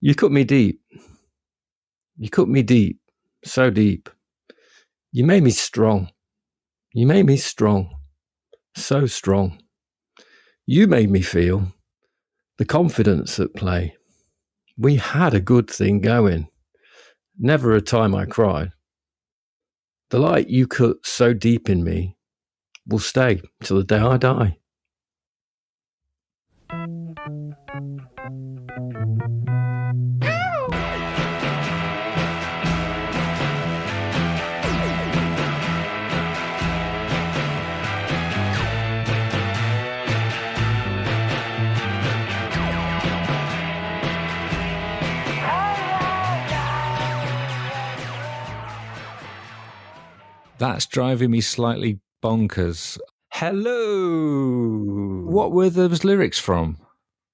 You cut me deep. You cut me deep, so deep. You made me strong. You made me strong, so strong. You made me feel the confidence at play. We had a good thing going. Never a time I cried. The light you cut so deep in me will stay till the day I die. That's driving me slightly bonkers. Hello. What were those lyrics from?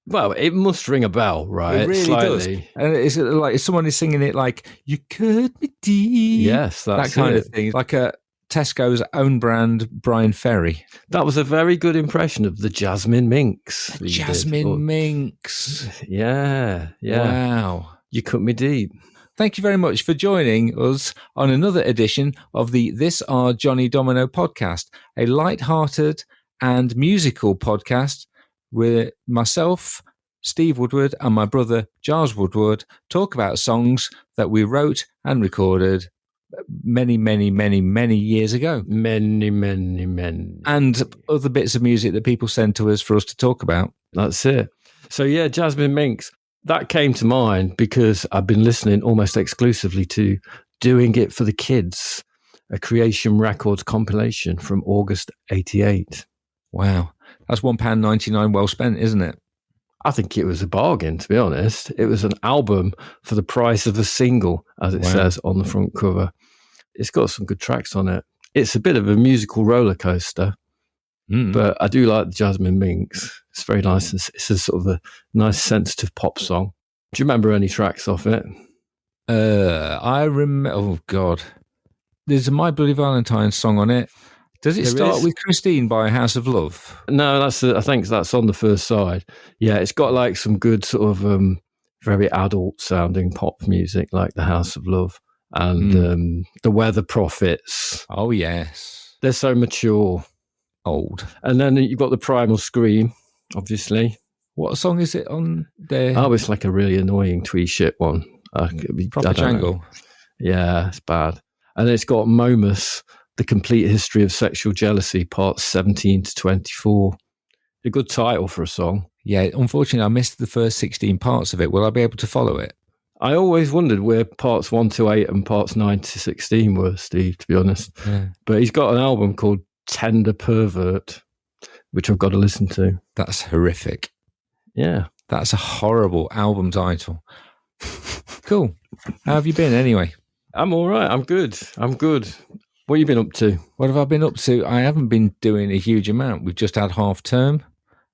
Well, it must ring a bell, right? It really Slightly. does. And is it like someone is singing it like, you cut me deep? Yes, that's that kind it. of thing. Like a Tesco's own brand Brian Ferry. That was a very good impression of the Jasmine Minx. Jasmine Minx. Yeah. Wow. You cut me deep. Thank you very much for joining us on another edition of the This Are Johnny Domino podcast, a light-hearted and musical podcast where myself, Steve Woodward, and my brother Giles Woodward talk about songs that we wrote and recorded many years ago. Many. And other bits of music that people send to us for us to talk about. That's it. So yeah, Jasmine Minx. That came to mind because I've been listening almost exclusively to Doing It for the Kids, a Creation Records compilation from August 88. Wow. That's £1.99 well spent, isn't it? I think it was a bargain, to be honest. It was an album for the price of a single, as it says on the front cover. It's got some good tracks on it. It's a bit of a musical roller coaster, but I do like the Jasmine Minx. It's very nice. It's a sort of a nice, sensitive pop song. Do you remember any tracks off it? I remember. Oh God, there's a My Bloody Valentine song on it. Does it start with Christine by House of Love? No, I think that's on the first side. Yeah, it's got like some good sort of very adult sounding pop music, like the House of Love and the Weather Prophets. Oh yes, they're so mature. Old. And then you've got the Primal Scream, obviously. What song is it on there? Oh, it's like a really annoying twee shit one. Proper Jangle. Yeah, it's bad. And it's got Momus, The Complete History of Sexual Jealousy, parts 17 to 24. A good title for a song. Yeah, unfortunately, I missed the first 16 parts of it. Will I be able to follow it? I always wondered where parts 1 to 8 and parts 9 to 16 were, Steve, to be honest. Yeah. But he's got an album called Tender Pervert, which I've got to listen to. That's horrific. Yeah. That's a horrible album title. Cool. How have you been anyway? I'm all right. I'm good. What have you been up to? What have I been up to? I haven't been doing a huge amount. We've just had half term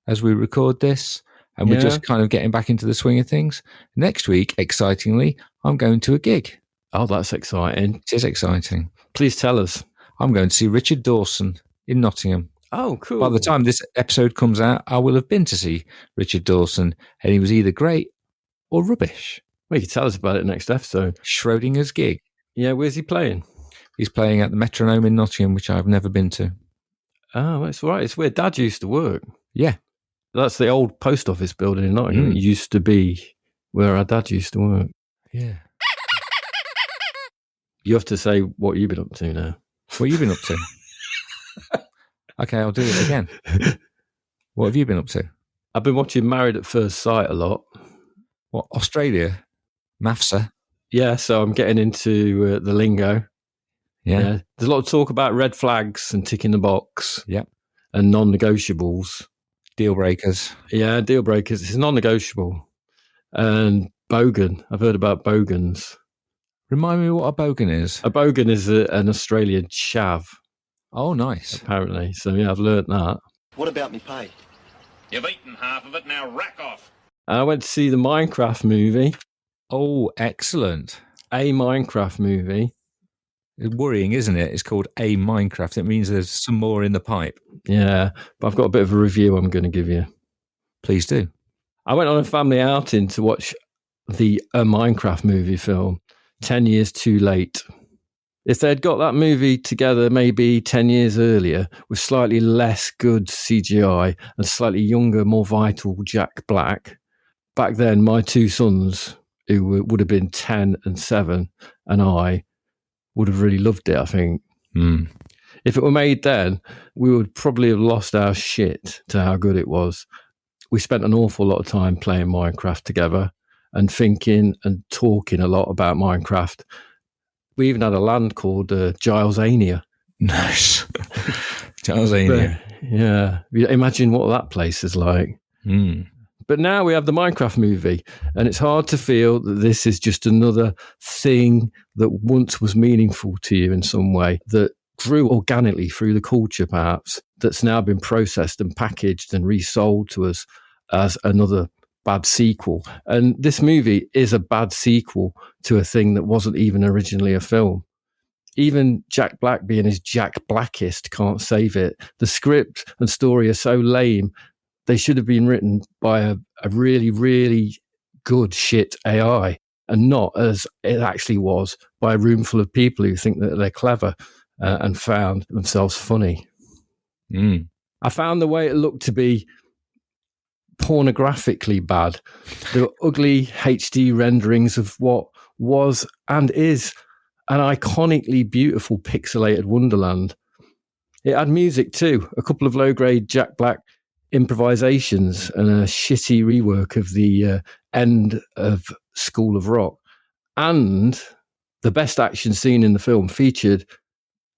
as we record this, and we're just kind of getting back into the swing of things. Next week, excitingly, I'm going to a gig. Oh, that's exciting. It is exciting. Please tell us. I'm going to see Richard Dawson in Nottingham. Oh, cool. By the time this episode comes out, I will have been to see Richard Dawson, and he was either great or rubbish. Well, you can tell us about it next episode. Schrodinger's gig. Yeah, where's he playing? He's playing at the Metronome in Nottingham, which I've never been to. Oh, it's all right. It's where Dad used to work. Yeah. That's the old post office building in Nottingham. It used to be where our dad used to work. Yeah. You have to say what you've been up to now. What have you been up to? Okay, I'll do it again. What have you been up to? I've been watching Married at First Sight a lot. What, Australia? MAFSA? Yeah, so I'm getting into the lingo. Yeah. There's a lot of talk about red flags and ticking the box. Yep. And non-negotiables. Deal breakers. Yeah, deal breakers. It's non-negotiable. And bogan. I've heard about bogans. Remind me what a bogan is. A bogan is an Australian chav. Oh, nice. Apparently. So, yeah, I've learnt that. What about me pay? You've eaten half of it, now rack off. I went to see the Minecraft movie. Oh, excellent. A Minecraft movie. It's worrying, isn't it? It's called A Minecraft. It means there's some more in the pipe. Yeah, but I've got a bit of a review I'm going to give you. Please do. I went on a family outing to watch the Minecraft movie film 10 years too late. If they'd got that movie together maybe 10 years earlier with slightly less good CGI and slightly younger, more vital Jack Black, back then my two sons, who would have been 10 and 7, and I would have really loved it, I think. If it were made then, we would probably have lost our shit to how good it was. We spent an awful lot of time playing Minecraft together and thinking and talking a lot about Minecraft. We even had a land called Gilesania. Nice. Gilesania. Yeah. Imagine what that place is like. But now we have the Minecraft movie, and it's hard to feel that this is just another thing that once was meaningful to you in some way, that grew organically through the culture perhaps, that's now been processed and packaged and resold to us as another bad sequel. And this movie is a bad sequel to a thing that wasn't even originally a film. Even Jack Black being his Jack Blackest can't save it. The script and story are so lame. They should have been written by a really, really good shit AI, and not, as it actually was, by a room full of people who think that they're clever and found themselves funny. I found the way it looked to be pornographically bad. There were ugly HD renderings of what was and is an iconically beautiful pixelated wonderland. It had music too, a couple of low-grade Jack Black improvisations and a shitty rework of the end of School of Rock. And the best action scene in the film featured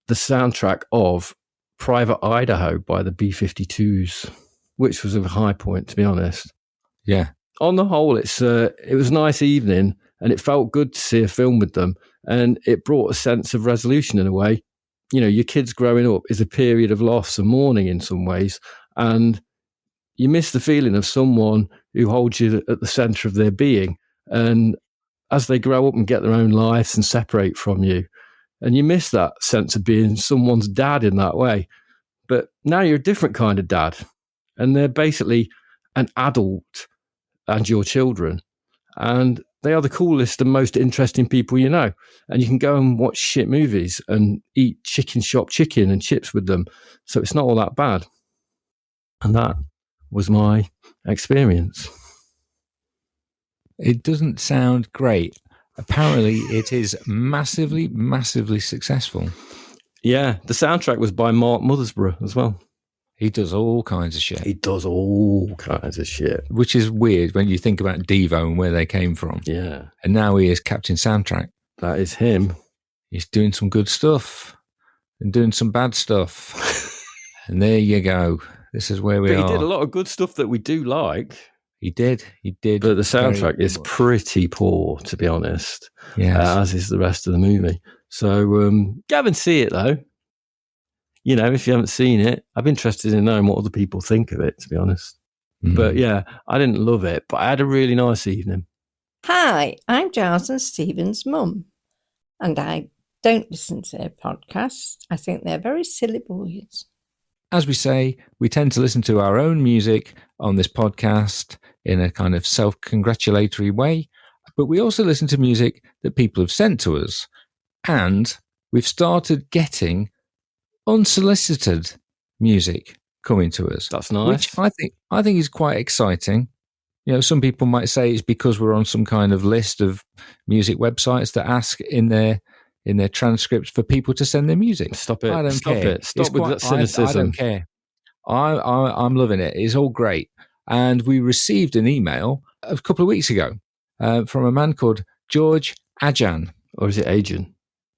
the soundtrack of Private Idaho by the B-52s, which was a high point, to be honest. Yeah. On the whole, it was a nice evening, and it felt good to see a film with them, and it brought a sense of resolution in a way. You know, your kids growing up is a period of loss and mourning in some ways, and you miss the feeling of someone who holds you at the centre of their being. And as they grow up and get their own lives and separate from you, and you miss that sense of being someone's dad in that way. But now you're a different kind of dad, and they're basically an adult and your children. And they are the coolest and most interesting people you know. And you can go and watch shit movies and eat chicken shop chicken and chips with them. So it's not all that bad. And that was my experience. It doesn't sound great. Apparently, it is massively, massively successful. Yeah, the soundtrack was by Mark Mothersbaugh as well. He does all kinds of shit. He does all kinds of shit. Which is weird when you think about Devo and where they came from. Yeah. And now he is Captain Soundtrack. That is him. He's doing some good stuff and doing some bad stuff. And there you go. This is where we are. He did a lot of good stuff that we do like. He did. But the soundtrack is pretty poor, to be honest. Yeah. As is the rest of the movie. So go and see it, though. You know, if you haven't seen it, I'm interested in knowing what other people think of it, to be honest. But yeah, I didn't love it, but I had a really nice evening. Hi, I'm Giles and Stephen's mum, and I don't listen to their podcasts. I think they're very silly boys. As we say, we tend to listen to our own music on this podcast in a kind of self-congratulatory way, but we also listen to music that people have sent to us. And we've started getting unsolicited music coming to us. That's nice. Which I think is quite exciting. You know, some people might say it's because we're on some kind of list of music websites that ask in their transcripts for people to send their music. Stop it. I don't care. Stop with that cynicism. I don't care. I'm loving it. It's all great. And we received an email a couple of weeks ago from a man called George Ajjan. Or is it Ajjan?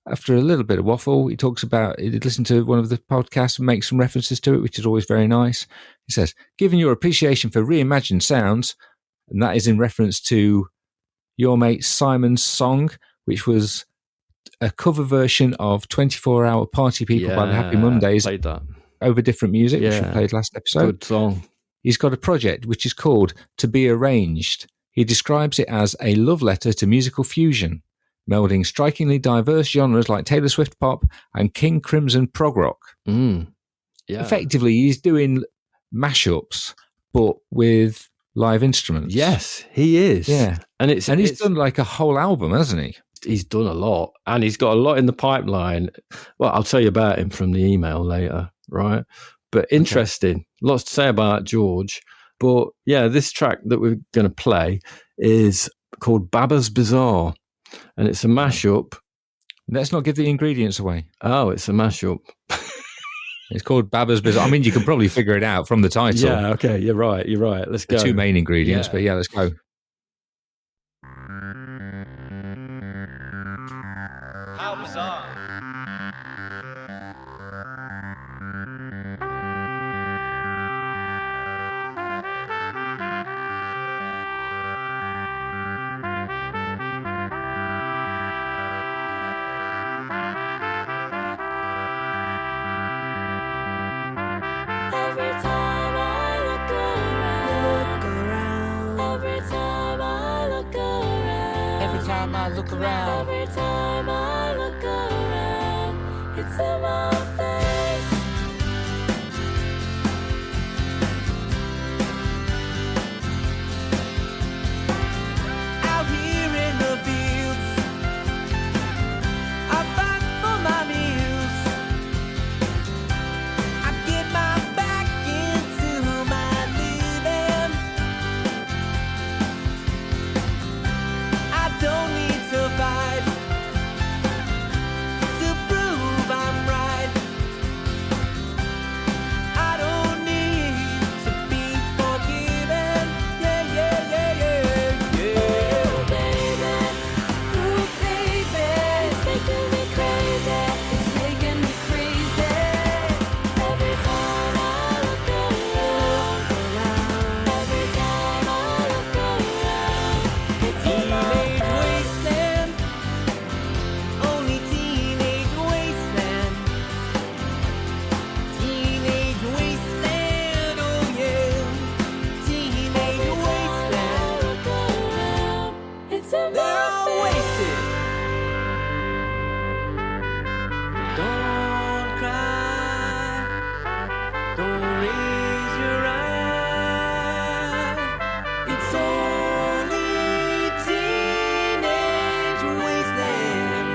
After a little bit of waffle, he talks about, he listened to one of the podcasts and makes some references to it, which is always very nice. He says, given your appreciation for reimagined sounds, and that is in reference to your mate Simon's song, which was a cover version of 24-Hour Party People by the Happy Mondays played that. Over different music, which we played last episode. Good song. He's got a project which is called To Be Arranged. He describes it as a love letter to musical fusion, melding strikingly diverse genres like Taylor Swift pop and King Crimson prog rock. Yeah. Effectively, he's doing mashups, but with live instruments. Yes, he is. Yeah. And he's done like a whole album, hasn't he? He's done a lot, and he's got a lot in the pipeline. Well, I'll tell you about him from the email later, right? But interesting, lots to say about George. But yeah, this track that we're going to play is called Baba's Bazaar, and it's a mashup. Let's not give the ingredients away. Oh, it's a mashup. It's called Baba's Bazaar. I mean, you can probably figure it out from the title. Yeah, okay, you're right. Let's go. The two main ingredients, but yeah, let's go. How bizarre. Every time I look around, every time I look around, Every time I look around, every time I look around, it's in my face. out here in the fields, I fight for my meals. I get my back into my living. I don't need to fight to prove I'm right. I don't need to be forgiven. Yeah, yeah, yeah, yeah, yeah. Ooh, baby, it's making me crazy, it's making me crazy. Every time I look around, every time I look around, it's in my Teenage wasteland, only teenage wasteland. Teenage wasteland, oh yeah. Teenage wasteland. look around, it's in They're my all face. wasted. Don't cry. Don't raise your eye. It's only teenage wasteland.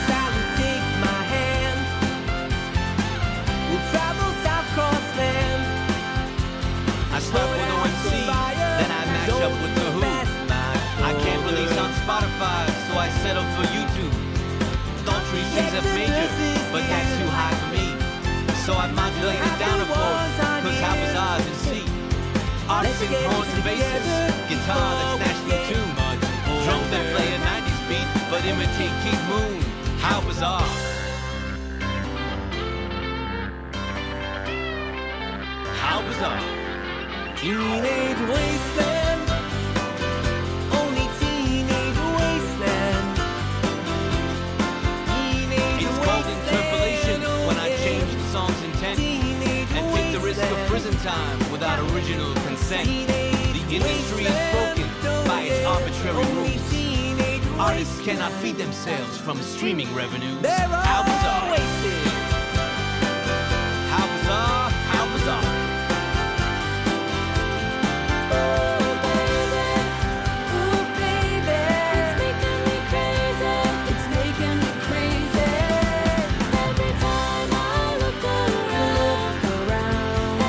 Sally, take my hand. We'll travel south cross land. I start with OMC, then I match up with the Who. I can't release on Spotify, so I settle for YouTube. Thought 3 C's F major, but that's too high for me. So I modulate it down a fourth, cause how bizarre is C. Artists and horns and basses, guitar that snatch the tune. Drums that play a 90s beat, but imitate Keith Moon. How bizarre. How bizarre. Teenage wasteland. Only teenage wasteland. Teenage It's called interpolation wasteland, when I oh yeah. change the song's intent Teenage and take the risk of wasteland. prison time without original consent. Teenage The industry is wasteland, broken oh by its yeah. arbitrary Only rules. teenage Artists wasteland. cannot feed themselves from streaming revenues. They're How all bizarre. wasted. How bizarre. How bizarre. Ooh, baby, it's making me crazy, it's making me crazy. Every time I look around,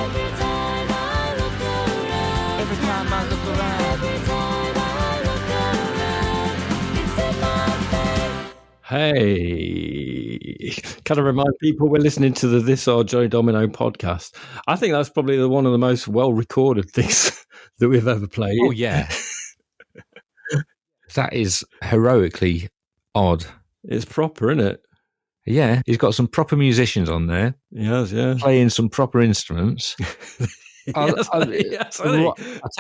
every time I look around, Every time I look around. every time I look around, it's in my face. Hey, kind of remind people we're listening to the This Our Johnny Domino podcast. I think that's probably one of the most well-recorded things that we've ever played. Oh, yeah. That is heroically odd. It's proper, isn't it? Yeah, he's got some proper musicians on there Yes, yeah. playing some proper instruments. Yes, I'll tell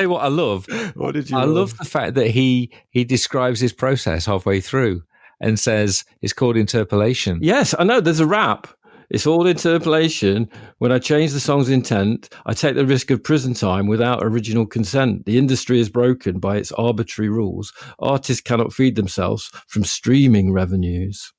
you what I love. What did you I love? love the fact that he describes his process halfway through and says it's called interpolation. Yes, I know. There's a rap. It's all interpolation. When I change the song's intent, I take the risk of prison time without original consent. The industry is broken by its arbitrary rules. Artists cannot feed themselves from streaming revenues.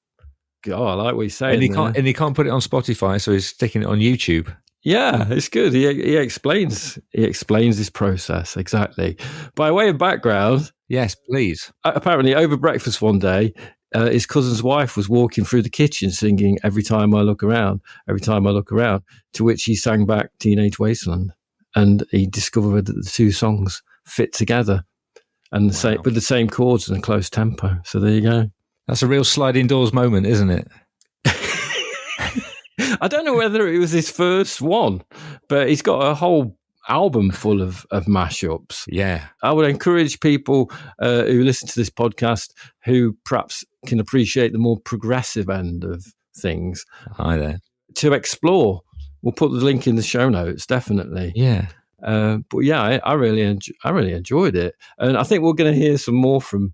God, I like what he's saying. And he can't put it on Spotify, so he's sticking it on YouTube. Yeah, it's good. He explains this process exactly. By way of background, Yes, please. apparently over breakfast one day, his cousin's wife was walking through the kitchen singing "Every Time I Look Around, Every Time I Look Around," to which he sang back "Teenage Wasteland," and he discovered that the two songs fit together and Wow. with the same chords and a close tempo. So there you go. That's a real sliding doors moment, isn't it? I don't know whether it was his first one, but he's got a whole album full of mashups. Yeah. I would encourage people who listen to this podcast who perhaps can appreciate the more progressive end of things Hi there. to explore. We'll put the link in the show notes, definitely. Yeah. But yeah, I really enjoyed it, and I think we're going to hear some more from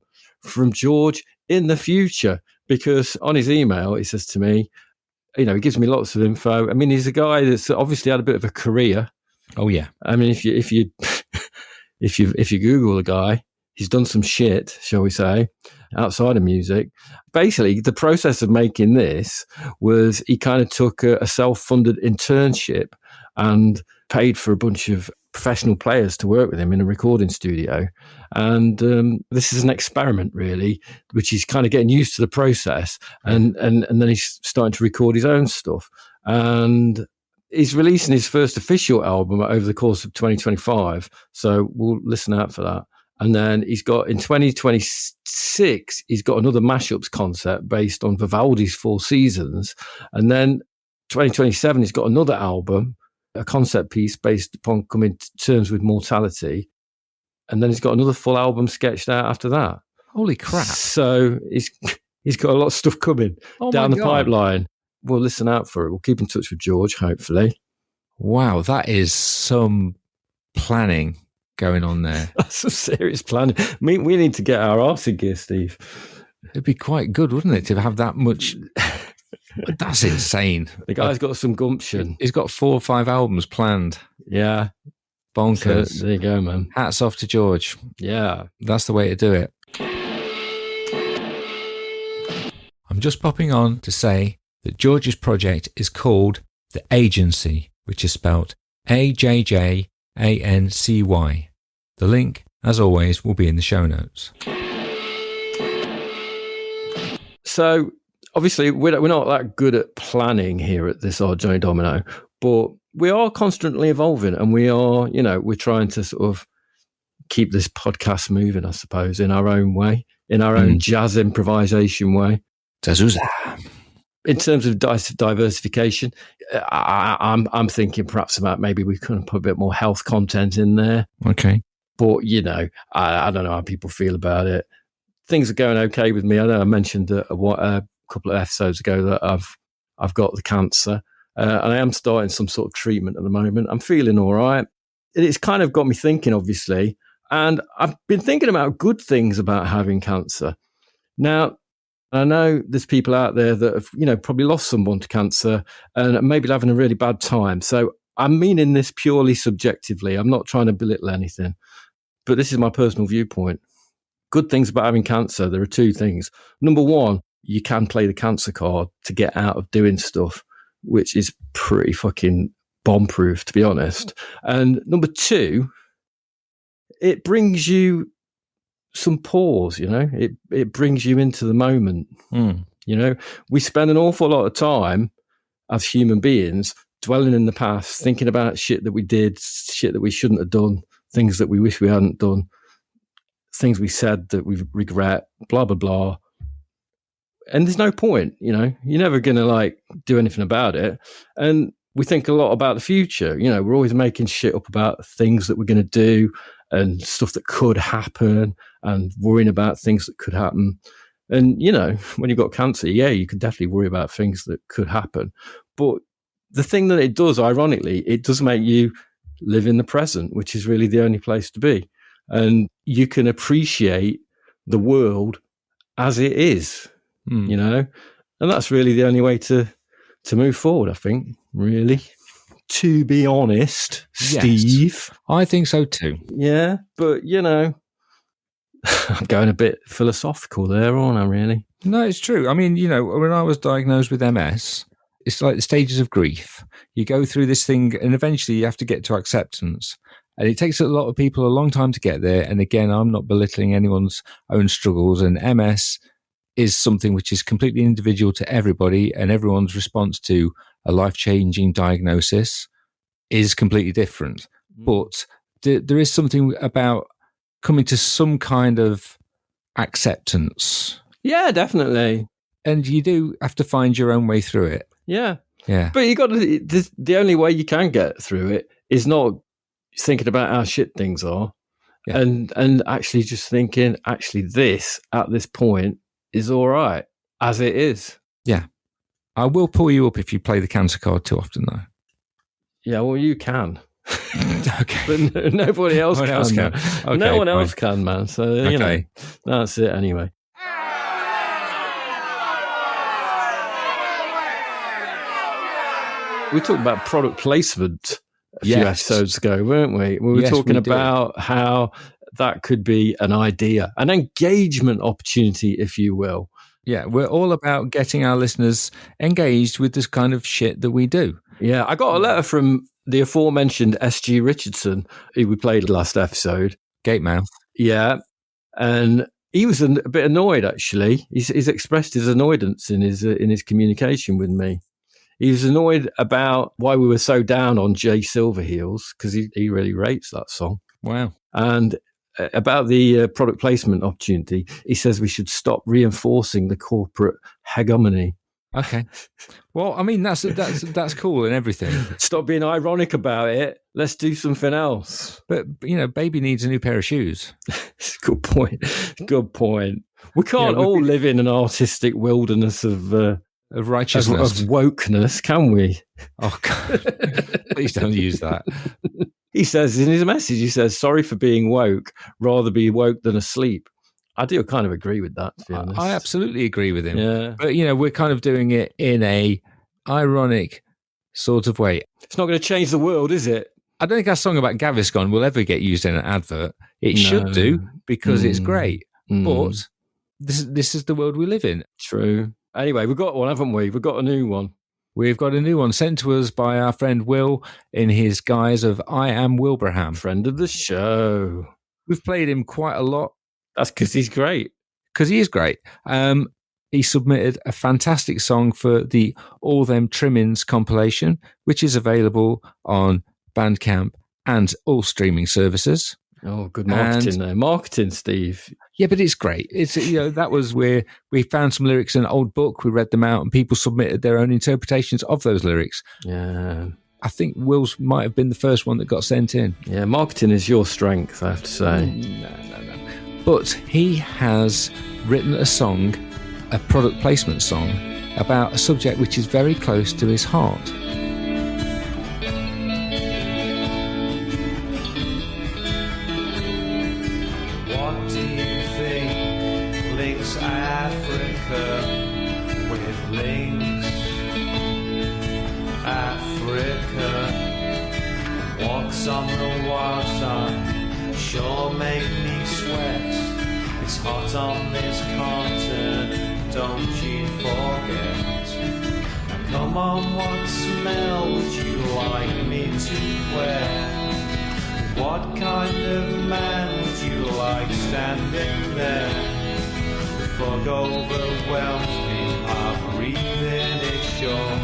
George in the future, because on his email he says to me, he gives me lots of info. I mean, he's a guy that's obviously had a bit of a career. Oh, yeah. I mean, if you Google the guy, he's done some shit, shall we say, outside of music. Basically, the process of making this was he kind of took a self-funded internship and paid for a bunch of professional players to work with him in a recording studio. And this is an experiment, really, which he's kind of getting used to the process. And then he's starting to record his own stuff. And he's releasing his first official album over the course of 2025. So we'll listen out for that. And then he's got, in 2026, he's got another mashups concept based on Vivaldi's Four Seasons. And then 2027, he's got another album, a concept piece based upon coming to terms with mortality. And then he's got another full album sketched out after that. Holy crap. So he's got a lot of stuff coming down the pipeline. We'll listen out for it. We'll keep in touch with George, hopefully. Wow, that is some planning going on there. That's some serious planning. We need to get our arse in gear, Steve. It'd be quite good, wouldn't it, to have that much? That's insane. The guy's got some gumption. He's got 4 or 5 albums planned. Yeah. Bonkers. So, there you go, man. Hats off to George. Yeah. That's the way to do it. I'm just popping on to say that George's project is called The Agency, which is spelt AJJANCY. The link, as always, will be in the show notes. So, obviously, we're not that good at planning here at this Our Johnny Domino, but we are constantly evolving, and we are, we're trying to sort of keep this podcast moving, I suppose, in our own way, in our own jazz improvisation way. In terms of diversification, I'm thinking perhaps about maybe we could put a bit more health content in there. Okay. But, I don't know how people feel about it. Things are going okay with me. I know I mentioned a couple of episodes ago that I've got the cancer, and I am starting some sort of treatment at the moment. I'm feeling all right. It's kind of got me thinking, obviously, and I've been thinking about good things about having cancer. Now, I know there's people out there that have, probably lost someone to cancer and maybe having a really bad time. So I'm meaning this purely subjectively. I'm not trying to belittle anything, but this is my personal viewpoint. Good things about having cancer, there are 2 things. Number 1, you can play the cancer card to get out of doing stuff, which is pretty fucking bomb-proof, to be honest. And number 2, it brings you some pause, it brings you into the moment. We spend an awful lot of time as human beings dwelling in the past, thinking about shit that we did, shit that we shouldn't have done, things that we wish we hadn't done, things we said that we regret, blah, blah, blah. And there's no point, you're never going to do anything about it. And we think a lot about the future. We're always making shit up about things that we're going to do and stuff that could happen and worrying about things that could happen. And, when you've got cancer, you could definitely worry about things that could happen. But the thing that it does, ironically, it does make you live in the present, which is really the only place to be. And you can appreciate the world as it is, and that's really the only way to move forward, I think, really. To be honest, Steve. Yes, I think so too. Yeah, but, I'm going a bit philosophical there, aren't I, really? No, it's true. I mean, when I was diagnosed with MS, it's like the stages of grief. You go through this thing and eventually you have to get to acceptance. And it takes a lot of people a long time to get there. And again, I'm not belittling anyone's own struggles. And MS is something which is completely individual to everybody, and everyone's response to a life-changing diagnosis is completely different. But there is something about coming to some kind of acceptance. Yeah, definitely. And you do have to find your own way through it. Yeah. Yeah. But you got to, the only way you can get through it is not thinking about how shit things are, and actually just thinking, actually, this at this point is all right as it is. Yeah. I will pull you up if you play the cancer card too often, though. Yeah, well, you can. Okay. But nobody else No one can. else can. man. Okay, no one fine. else can, man. So, you know, Okay. that's it anyway. We talked about product placement a few episodes ago, weren't we? We were Yes, talking we did. about how that could be an idea, an engagement opportunity, if you will. Yeah, we're all about getting our listeners engaged with this kind of shit that we do. Yeah, I got a letter from the aforementioned S.G. Richardson, who we played last episode. Gatemouth. Yeah, and he was a bit annoyed, actually. He's expressed his annoyance in his communication with me. He was annoyed about why we were so down on Jay Silverheels, because he really rates that song. Wow. And about the product placement opportunity, he says we should stop reinforcing the corporate hegemony. Okay. Well, I mean, that's cool and everything. Stop being ironic about it. Let's do something else. But, you know, baby needs a new pair of shoes. Good point. Good point. We can't all live in an artistic wilderness of righteousness. of wokeness, can we? Oh, God. Please don't use that. He says in his message, he says, sorry for being woke, rather be woke than asleep. I do kind of agree with that, to be honest. I absolutely agree with him. Yeah. But, you know, we're kind of doing it in a ironic sort of way. It's not going to change the world, is it? I don't think our song about Gaviscon will ever get used in an advert. It should do, because it's great. But this is the world we live in. True. Anyway, we've got one, haven't we? We've got a new one. We've got a new one sent to us by our friend Will in his guise of I Am Wilbraham. Friend of the show. We've played him quite a lot. That's because he's great. Because he is great. He submitted a fantastic song for the All Them Trimmings compilation, which is available on Bandcamp and all streaming services. Oh, good marketing there. Marketing, Steve. Yeah, but it's great. It's, you know, that was where we found some lyrics in an old book. We read them out and people submitted their own interpretations of those lyrics. Yeah. I think Will's might have been the first one that got sent in. Yeah, marketing is your strength, I have to say. No. But he has written a song, a product placement song, about a subject which is very close to his heart. What do you think links Africa with Lynx? Africa walks on the wild side, sure make me sweat. It's hot on this continent, don't you forget. Now come on, what smell would you like me to wear? What kind of man would you like standing there? The fog overwhelms me, our breathing is short.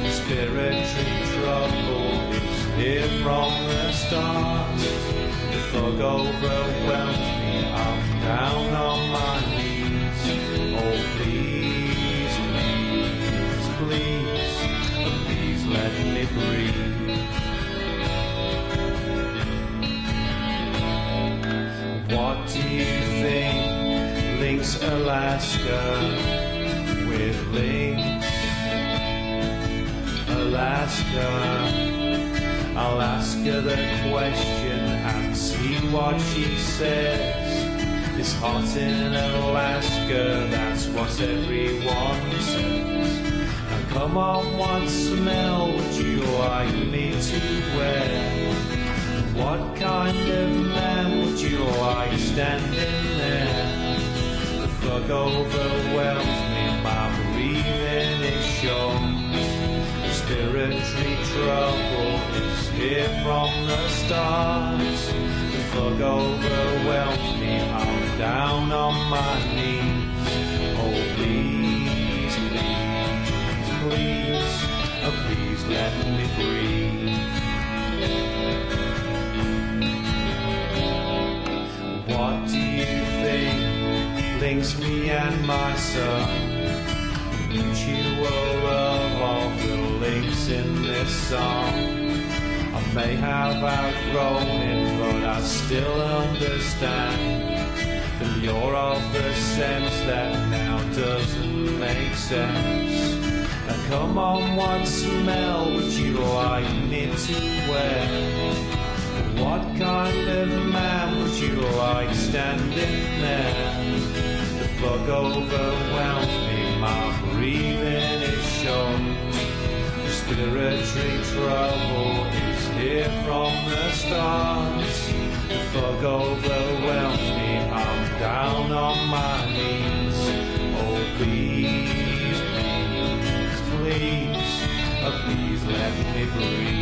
Respiratory trouble is here from the start. The fog overwhelms me, I'm down on my knees. Oh please, please, please, please let me breathe. What do you think links Alaska with Lynx? Alaska, I'll ask her the question and see what she says. It's hot in Alaska, that's what everyone says. Now come on, what smell would you like me to wear? What kind of man would you like standing there? The fog overwhelms me, my breathing is short. trouble is here from the start. The fog overwhelms me, I'm down on my knees. Oh please, please, please, oh please let me breathe. What do you think links me and my son? Mutual love of the links in this song. I may have outgrown it, but I still understand that you're of the sense that now doesn't make sense. Now come on, one smell, would you like me to wear? What kind of man would you like standing there? The fog overwhelms me, my breathing is short. Respiratory trouble is here from the start. The fog overwhelms me, I'm down on my knees. Oh please, please, please, oh please let me breathe.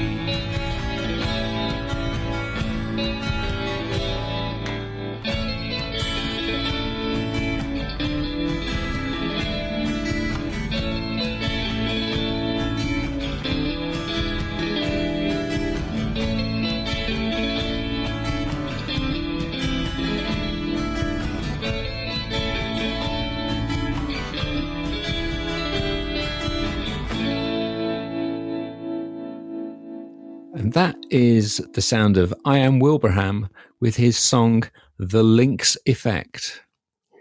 And that is the sound of I Am Wilbraham with his song The Lynx Effect.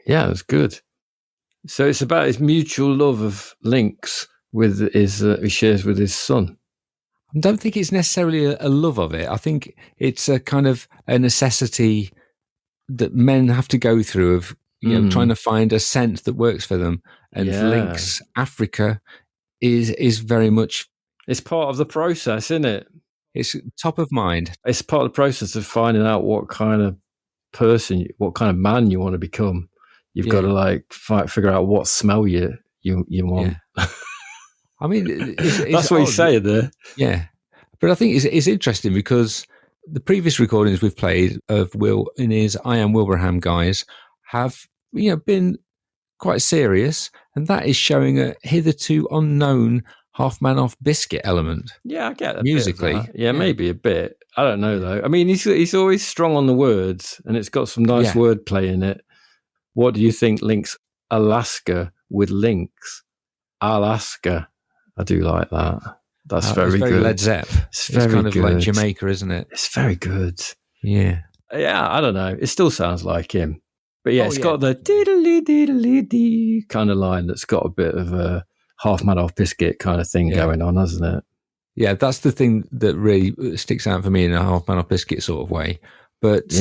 Yeah, it's good. So it's about his mutual love of Lynx with his he shares with his son. I don't think it's necessarily a love of it. I think it's a kind of a necessity that men have to go through of trying to find a scent that works for them. And Lynx Africa is very much... It's part of the process, isn't it? It's top of mind. It's part of the process of finding out what kind of person, what kind of man you want to become. You've got to figure out what smell you want. Yeah. I mean, that's what he's saying there. Yeah, but I think it's interesting because the previous recordings we've played of Will in his I Am Wilbraham guys have been quite serious, and that is showing a hitherto unknown half man off biscuit element. Yeah, I get that musically. Yeah, maybe a bit. I don't know though. I mean, he's always strong on the words, and it's got some nice wordplay in it. What do you think links Alaska with Lynx? Alaska. I do like that. That's very good. Led Zepp. It's very kind of good. like Jamaica, isn't it? It's very good. Yeah. Yeah, I don't know. It still sounds like him. But yeah, it's got the diddly diddly dee kind of line that's got a bit of a half man off biscuit kind of thing going on, hasn't it? Yeah, that's the thing that really sticks out for me in a half man off biscuit sort of way. But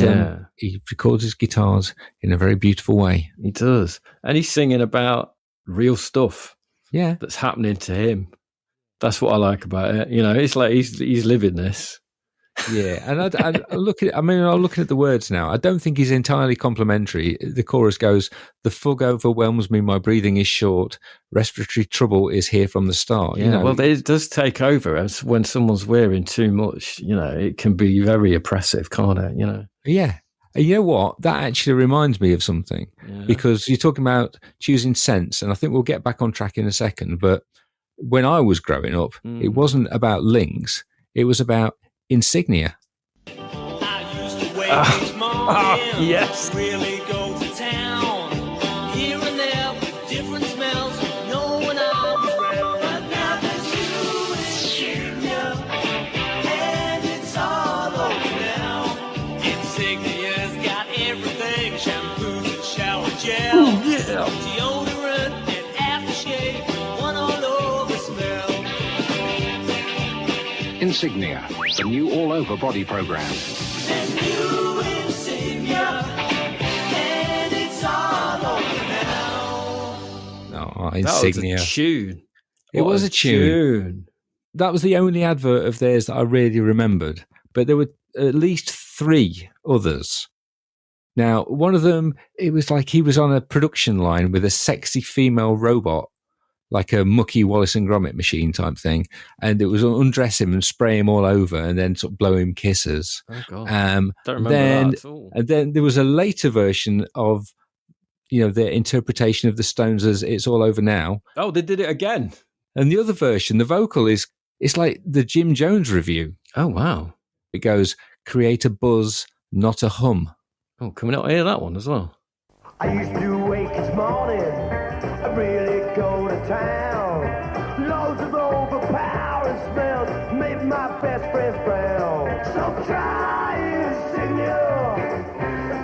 he records his guitars in a very beautiful way. He does. And he's singing about real stuff that's happening to him. That's what I like about it. It's like he's living this. Yeah, and I'm looking at the words now. I don't think he's entirely complimentary. The chorus goes, "The fog overwhelms me, my breathing is short. Respiratory trouble is here from the start." Yeah, well, it does take over as when someone's wearing too much. It can be very oppressive, can't it? Yeah. And you know what? That actually reminds me of something because you're talking about choosing scents, and I think we'll get back on track in a second. But when I was growing up, it wasn't about Lynx. It was about insignia. Yes. Really go to town. Here and there with different smells. No one I was around. But now there's you insignia, and it's all over now. Insignia's got everything: shampoos and shower gel, deodorant and aftershave, one all over smell. Insignia, the new all-over body program. And new insignia, and it's all over now. Oh, Insignia. That was a tune. It was a tune. That was the only advert of theirs that I really remembered. But there were at least 3 others. Now, one of them, it was like he was on a production line with a sexy female robot like a mucky Wallace and Gromit machine type thing, and it was undress him and spray him all over, and then sort of blow him kisses. Oh God, Don't remember that at all. And then there was a later version of, their interpretation of the Stones as "It's All Over Now." Oh, they did it again. And the other version, the vocal it's like the Jim Jones review. Oh wow. It goes, "Create a buzz, not a hum." Oh, can we not hear that one as well? I used to wake each morning, I really go to town. Loads of overpowering smells made my best friends brown. So try insignia,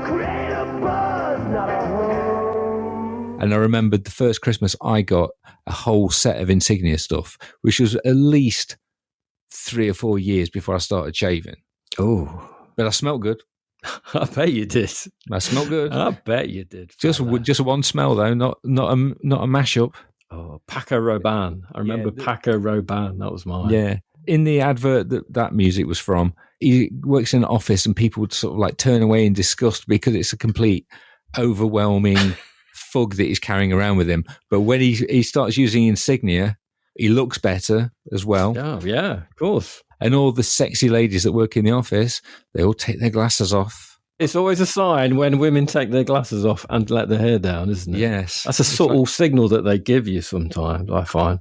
create a buzz, not a hum. And I remembered the first Christmas I got a whole set of Insignia stuff, which was at least 3 or 4 years before I started shaving. Oh, But I smelled good. I bet you did. I smelled good. I bet you did. Just one smell though, not a mashup. Oh, Paco Rabanne. I remember Paco Rabanne. That was mine. Yeah. In the advert that music was from, he works in an office and people would sort of like turn away in disgust because it's a complete overwhelming fug that he's carrying around with him. But when he starts using Insignia, he looks better as well. Oh, yeah, of course. And all the sexy ladies that work in the office, they all take their glasses off. It's always a sign when women take their glasses off and let their hair down, isn't it? Yes. That's a subtle signal that they give you sometimes, I find.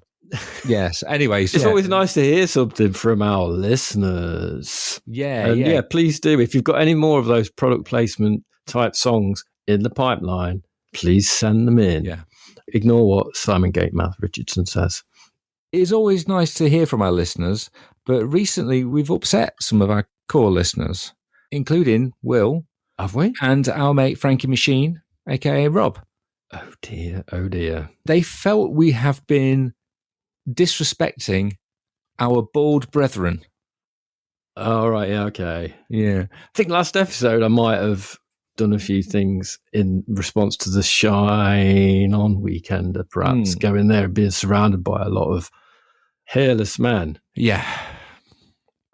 Yes. Anyways. It's always nice to hear something from our listeners. Yeah. And yeah, please do. If you've got any more of those product placement type songs in the pipeline, please send them in. Yeah. Ignore what Simon Gatemath Richardson says. It's always nice to hear from our listeners, but recently we've upset some of our core listeners, including Will. Have we? And our mate Frankie Machine, aka Rob. Oh dear, oh dear. They felt we have been disrespecting our bald brethren. All right, yeah, okay. Yeah. I think last episode I might have done a few things in response to the Shine On Weekender, perhaps going there and being surrounded by a lot of hairless men. Yeah.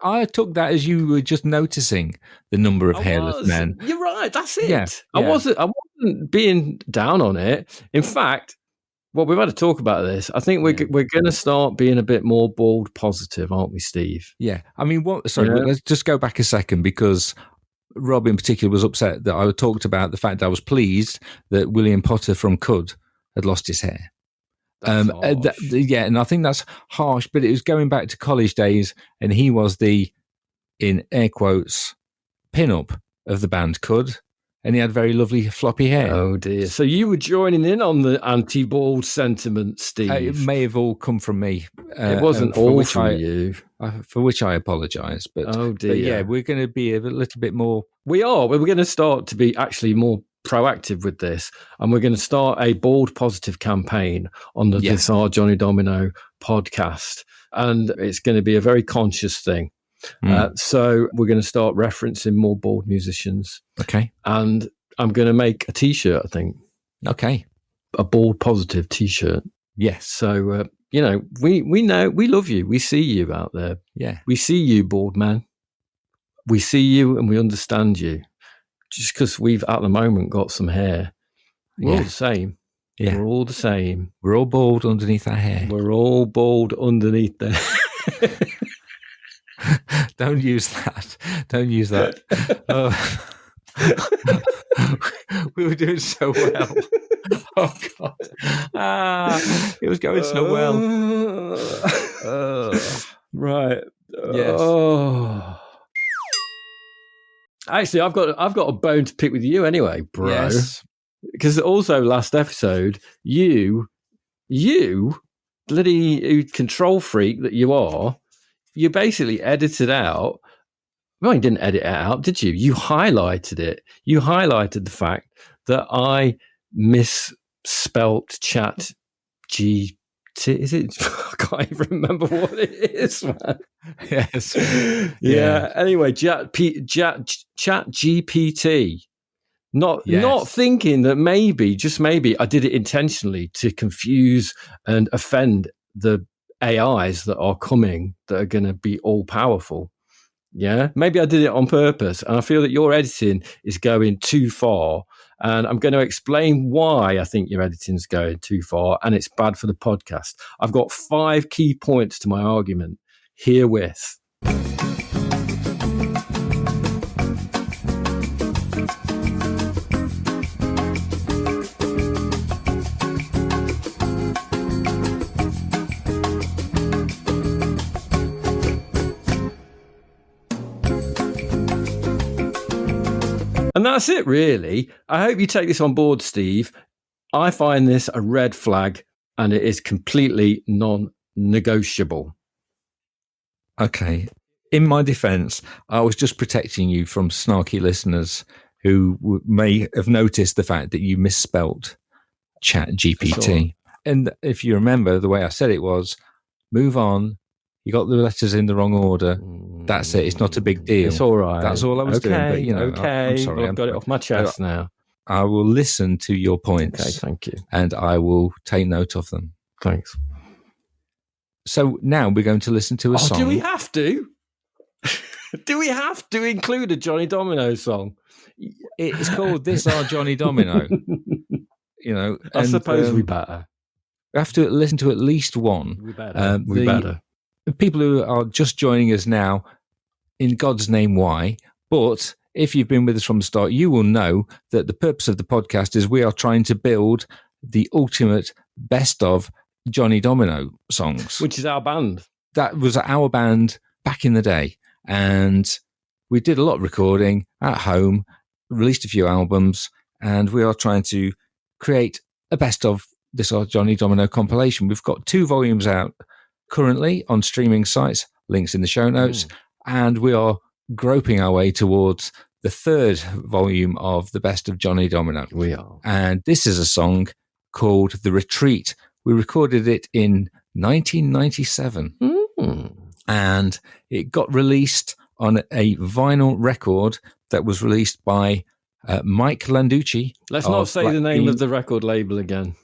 I took that as you were just noticing the number of hairless men. You're right, that's it. Yeah, I wasn't being down on it. In fact, well, we've had to talk about this. I think we're going to start being a bit more bald positive, aren't we, Steve? Yeah. I mean, let's just go back a second, because Rob in particular was upset that I talked about the fact that I was pleased that William Potter from Cud had lost his hair. And I think that's harsh, but it was going back to college days, and he was the, in air quotes, pin-up of the band Cud, and he had very lovely floppy hair. Oh dear! So you were joining in on the anti-bald sentiment, Steve? It may have all come from me. It wasn't all from you, for which I apologise. But oh dear! But yeah, we're going to be a little bit more. We are. We're going to start to be actually more proactive with this, and we're going to start a bald positive campaign on the This Are Johnny Domino podcast, and it's going to be a very conscious thing. So we're going to start referencing more bald musicians. Okay. And I'm going to make a t-shirt, I think. Okay. A bald positive t-shirt. Yes. So we know, we love you, we see you out there. Yeah. We see you, bald man. We see you and we understand you. Just because we've at the moment got some hair, we're all the same. Yeah. We're all the same. We're all bald underneath our hair. We're all bald underneath there. Don't use that. Don't use that. We were doing so well. Oh God. It was going so well. Right. Yes. Oh. Actually, I've got a bone to pick with you anyway, bro. Yes. Because also last episode, you bloody control freak that you are, you basically edited out. Well, you didn't edit it out, did you? You highlighted it. You highlighted the fact that I misspelt chat GPT. Is it? I can't even remember what it is, man. Yes. Yeah. Anyway, chat GPT. Not thinking that maybe, just maybe, I did it intentionally to confuse and offend the AIs that are coming, that are going to be all powerful. Yeah, maybe I did it on purpose. And I feel that your editing is going too far. And I'm going to explain why I think your editing's going too far and it's bad for the podcast. I've got 5 key points to my argument herewith. And that's it, really. I hope you take this on board, Steve. I find this a red flag and it is completely non-negotiable. Okay. In my defense, I was just protecting you from snarky listeners who may have noticed the fact that you misspelt ChatGPT. Sure. And if you remember, the way I said it was, move on. You got the letters in the wrong order. That's it. It's not a big deal. It's all right. That's all I was doing. But, you know, okay. I'm sorry. Well, I've got it off my chest now. I will listen to your points. Okay, thank you. And I will take note of them. Thanks. So now we're going to listen to a song. Do we have to? Do we have to include a Johnny Domino song? It's called This Are Johnny Domino. You know, I suppose we better. We have to listen to at least one. We better. We better. People who are just joining us now, in God's name, why? But if you've been with us from the start, you will know that the purpose of the podcast is we are trying to build the ultimate best of Johnny Domino songs. Which is our band. That was our band back in the day. And we did a lot of recording at home, released a few albums, and we are trying to create a best of this Our Johnny Domino compilation. We've got 2 volumes out currently on streaming sites, links in the show notes, and we are groping our way towards the 3rd volume of the best of Johnny Domino. We are. And this is a song called The Retreat. We recorded it in 1997. And it got released on a vinyl record that was released by Mike Landucci. Let's not say the name of the record label again.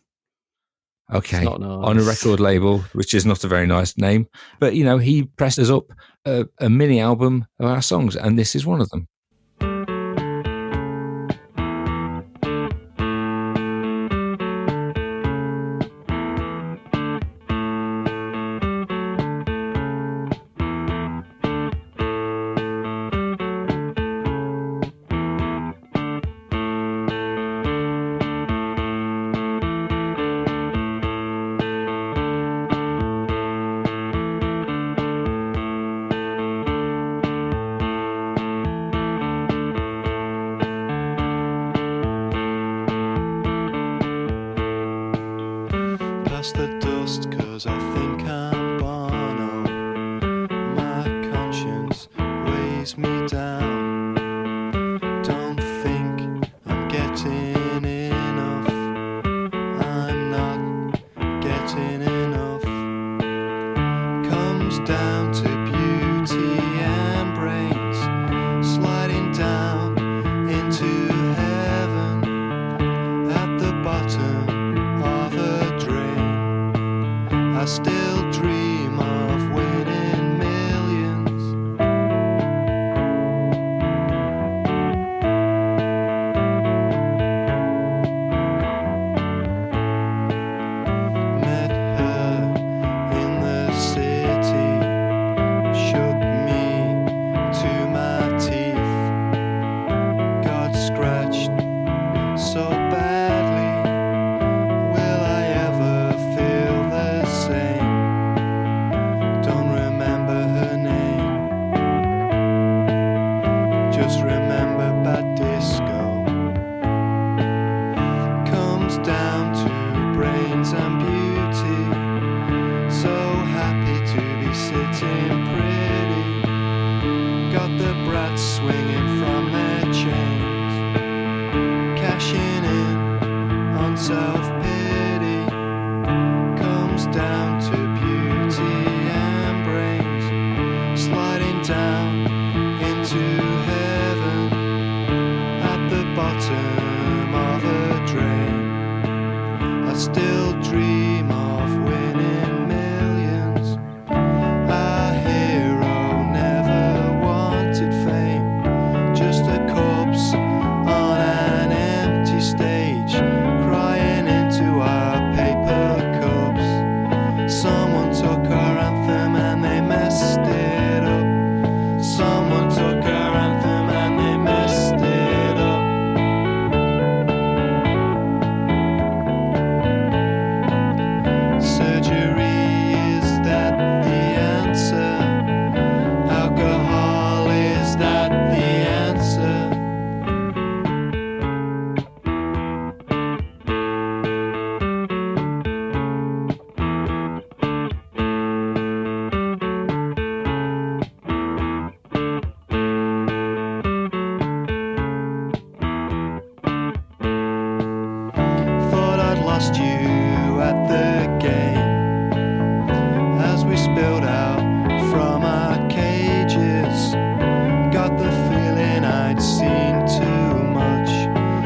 Okay, not nice. On a record label, which is not a very nice name. But, you know, he pressed us up a mini album of our songs, and this is one of them. Past the dust, 'cause I think I'm Bono. My conscience weighs me down. Don't think I'm getting enough. I'm not getting enough. Comes down to beauty and brains, sliding down into heaven at the bottom of a drain. I still dream of winning millions. Met her in the city, shook me to my teeth. Got scratched so badly. Will I ever feel the same? Don't remember her name. Just remember bad disco. Comes down to brains and beauty. So happy to be sitting pretty. Got the brats swinging from their chains. Cashing in on self-pity. Comes down to beauty and brains, sliding down into heaven at the bottom of a drain. I still dream of winning millions. A hero never wants lost you at the gate as we spilled out from our cages. Got the feeling I'd seen too much.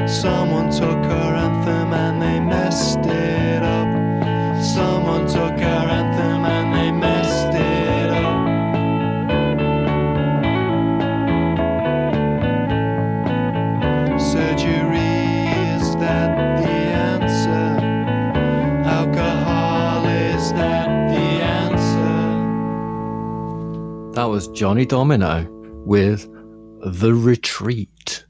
Someone took our anthem and they messed it up. Someone took our anthem and they messed it up. Surgery, is that the answer? Alcohol, is that the answer? That was Johnny Domino with The Retreat.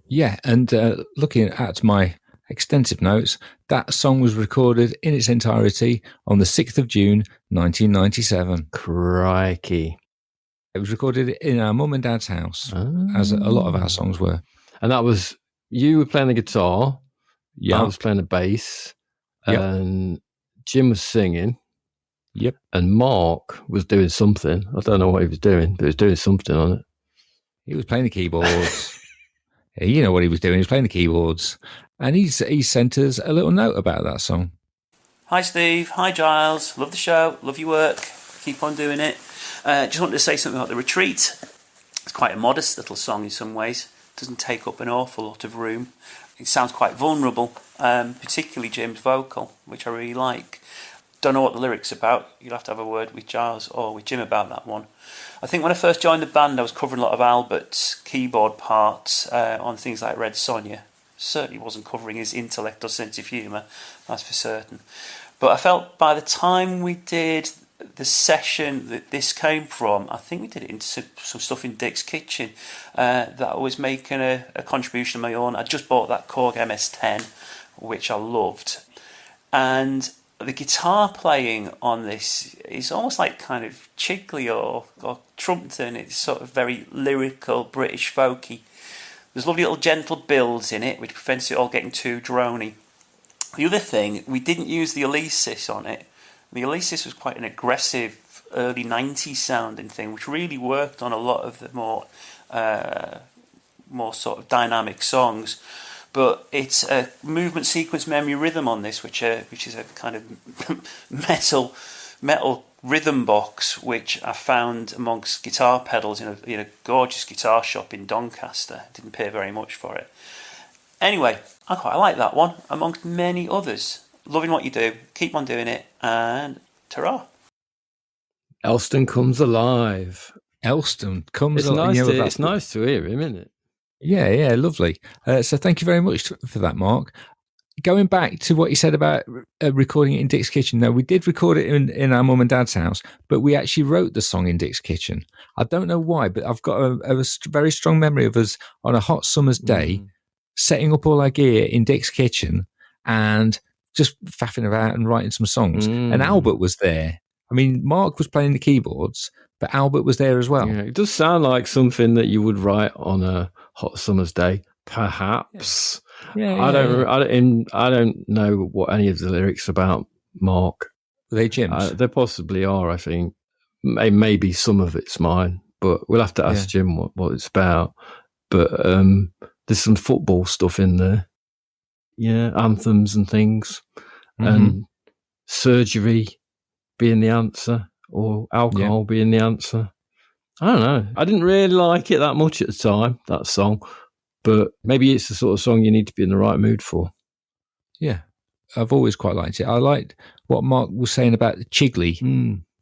Yeah, and looking at my extensive notes, that song was recorded in its entirety on the 6th of June, 1997. Crikey. It was recorded in our mum and dad's house, as a lot of our songs were. And that was, you were playing the guitar, Yeah. I was playing the bass, Yep. and Jim was singing, Yep. and Mark was doing something. I don't know what he was doing, but he was doing something on it. He was playing the keyboards. Yeah, you know what he was doing. He was playing the keyboards. And he sent us a little note about that song. Hi Steve, hi Giles, love the show, love your work, keep on doing it. Just wanted to say something about The Retreat. It's quite a modest little song in some ways, doesn't take up an awful lot of room. It sounds quite vulnerable, particularly Jim's vocal, which I really like. Don't know what the lyrics about, you'll have to have a word with Giles or with Jim about that one. I think when I first joined the band I was covering a lot of Albert's keyboard parts on things like Red Sonja. Certainly wasn't covering his intellect or sense of humour, that's for certain. But I felt by the time we did the session that this came from, I think we did it into some stuff in Dick's Kitchen, that I was making a contribution of my own. I just bought that Korg MS-10, which I loved. And the guitar playing on this is almost like kind of Chigley or Trumpton. It's sort of very lyrical, British folky. There's lovely little gentle builds in it, which prevents it all getting too drony. The other thing, we didn't use the Alesis on it. The Alesis was quite an aggressive, early 90s sounding thing, which really worked on a lot of the more sort of dynamic songs. But it's a movement sequence memory rhythm on this, which is a kind of metal rhythm box, which I found amongst guitar pedals in a gorgeous guitar shop in Doncaster. Didn't pay very much for it. Anyway, I quite like that one, amongst many others. Loving what you do, keep on doing it, and ta-ra. Elston comes alive. Elston comes It's alive. nice, it's nice to hear him, isn't it? Yeah, lovely. So thank you very much for that, Mark. Going back to what you said about recording it in Dick's Kitchen, no, we did record it in our mum and dad's house, but we actually wrote the song in Dick's Kitchen. I don't know why, but I've got a very strong memory of us on a hot summer's day setting up all our gear in Dick's Kitchen and just faffing about and writing some songs. And Albert was there. I mean, Mark was playing the keyboards, but Albert was there as well. Yeah, it does sound like something that you would write on a hot summer's day, perhaps. Yeah, I don't know what any of the lyrics about, Mark. Are they Jim's? They possibly are, I think. Maybe some of it's mine, but we'll have to ask Jim what it's about. But there's some football stuff in there. Yeah, anthems and things. And surgery being the answer, or alcohol being the answer. I don't know. I didn't really like it that much at the time, that song. But maybe it's the sort of song you need to be in the right mood for. Yeah, I've always quite liked it. I liked what Mark was saying about the Chigley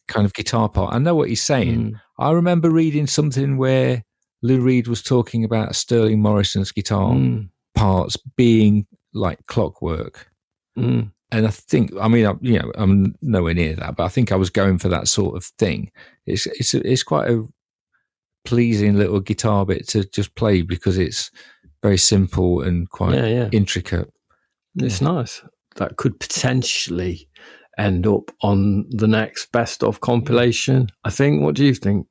kind of guitar part. I know what he's saying. I remember reading something where Lou Reed was talking about Sterling Morrison's guitar parts being like clockwork. And I think, I mean, I'm nowhere near that, but I think I was going for that sort of thing. It's quite a pleasing little guitar bit to just play because it's very simple and quite intricate. It's nice. That could potentially end up on the next best of compilation, I think. What do you think?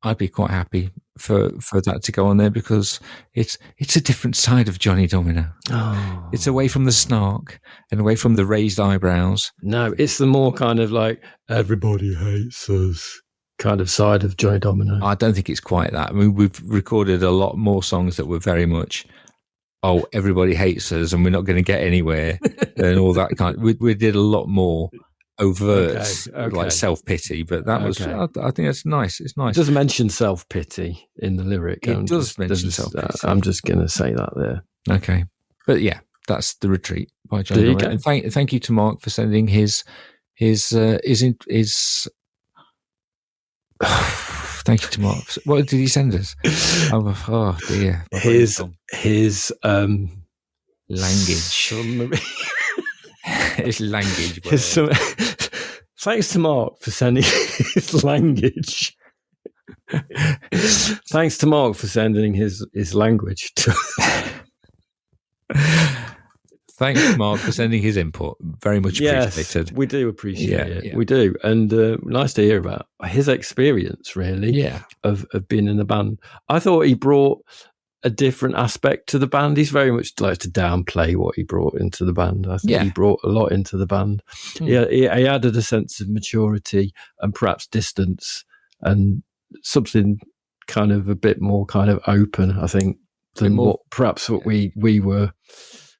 I'd be quite happy for that to go on there because it's a different side of Johnny Domino. Oh. It's away from the snark and away from the raised eyebrows. No, it's the more kind of like everybody hates us kind of side of Johnny Domino. I don't think it's quite that. I mean, we've recorded a lot more songs that were very much oh, everybody hates us and we're not going to get anywhere and all that kind. We did a lot more overt, Okay. like self-pity, but that was, Okay. I think that's nice. It's nice. It does mention self-pity in the lyric. It does mention self-pity. I'm just going to say that there. Okay. But yeah, that's The Retreat by John There you Domino. go. And thank you to Mark for sending his thank you to Mark. What did he send us? Oh dear. His language. His language. Thanks to Mark for sending his language. Thanks to Mark for sending his language to Thanks, Mark, for sending his input. Very much appreciated. Yes, we do appreciate it. Yeah. We do. And nice to hear about his experience, really, of being in the band. I thought he brought a different aspect to the band. He's very much likes to downplay what he brought into the band. I think he brought a lot into the band. He added a sense of maturity and perhaps distance and something kind of a bit more kind of open, I think, than what we were.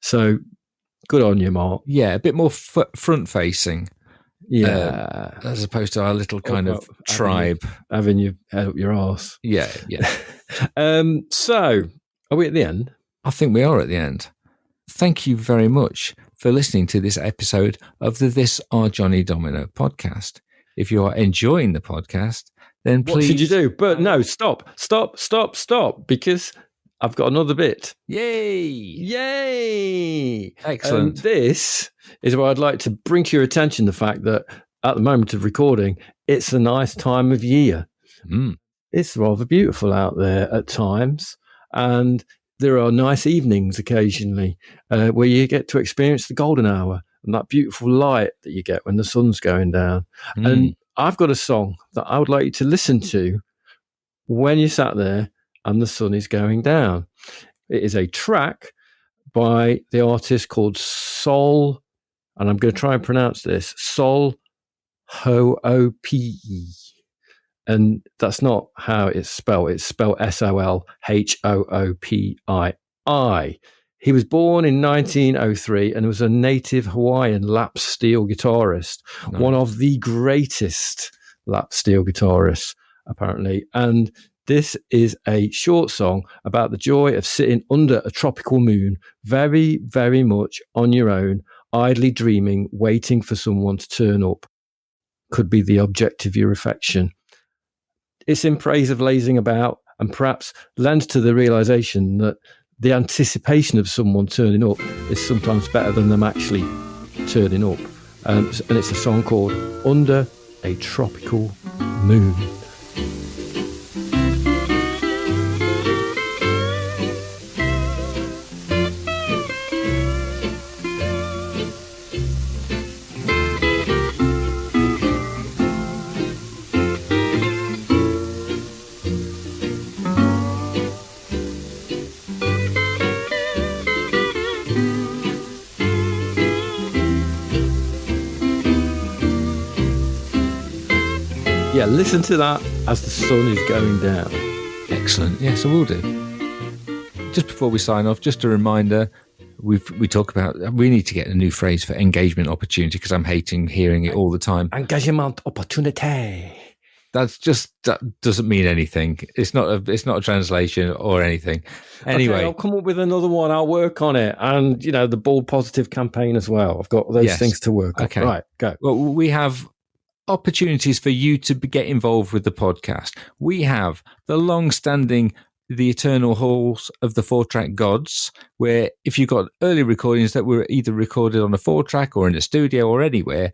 So good on you, Mark. Yeah, a bit more front facing. Yeah. As opposed to our little kind of tribe. Having your head up your arse. Yeah. So, are we at the end? I think we are at the end. Thank you very much for listening to this episode of the This Are Johnny Domino podcast. If you are enjoying the podcast, then please... What should you do? But no, stop, because I've got another bit. Yay! Excellent. This is where I'd like to bring to your attention the fact that at the moment of recording, it's a nice time of year. It's rather beautiful out there at times, and there are nice evenings occasionally where you get to experience the golden hour and that beautiful light that you get when the sun's going down. And I've got a song that I would like you to listen to when you're sat there and the sun is going down. It is a track by the artist called Sol, and I'm going to try and pronounce this, Sol Hoope. And that's not how it's spelled. It's spelled SOLHOOPII. He was born in 1903 and was a native Hawaiian lap steel guitarist, one of the greatest lap steel guitarists, apparently. And this is a short song about the joy of sitting under a tropical moon, very, very much on your own, idly dreaming, waiting for someone to turn up. Could be the object of your affection. It's in praise of lazing about and perhaps lends to the realization that the anticipation of someone turning up is sometimes better than them actually turning up. And it's a song called Under a Tropical Moon. Yeah, listen to that as the sun is going down. Excellent. Yes, I will do. Just before we sign off, just a reminder, we talk about, we need to get a new phrase for engagement opportunity because I'm hating hearing it all the time. Engagement opportunity. That doesn't mean anything. It's not a translation or anything. Anyway, okay, I'll come up with another one. I'll work on it, and the Bold Positive campaign as well. I've got those things to work on. Okay, right, go. Well, we have opportunities for you to get involved with the podcast. We have the long-standing The Eternal Halls of the 4-Track Gods, where if you've got early recordings that were either recorded on a 4-track or in a studio or anywhere,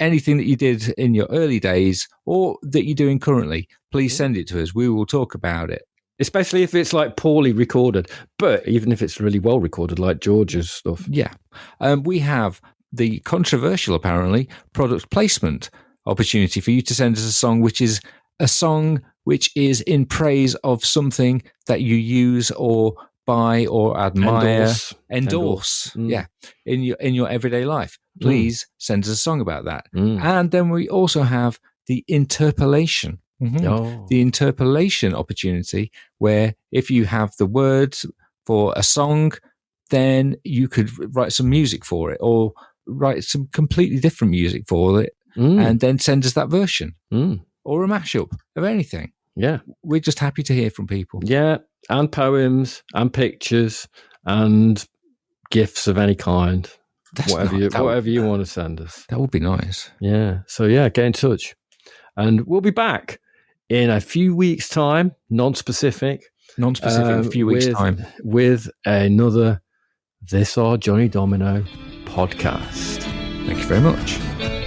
anything that you did in your early days or that you're doing currently, please send it to us. We will talk about it. Especially if it's like poorly recorded, but even if it's really well recorded, like George's stuff. Yeah. We have the controversial, apparently, product placement opportunity for you to send us a song which is in praise of something that you use or buy or admire, endorse. Yeah, in your everyday life. Please send us a song about that. And then we also have the interpolation. The interpolation opportunity, where if you have the words for a song then you could write some music for it, or write some completely different music for it, and then send us that version, or a mashup of anything. Yeah. We're just happy to hear from people. Yeah, and poems and pictures and gifts of any kind. Whatever you want to send us. That would be nice. Yeah. So yeah, get in touch. And we'll be back in a few weeks' time, non-specific, A few weeks' time. With another This Are Johnny Domino podcast. Thank you very much.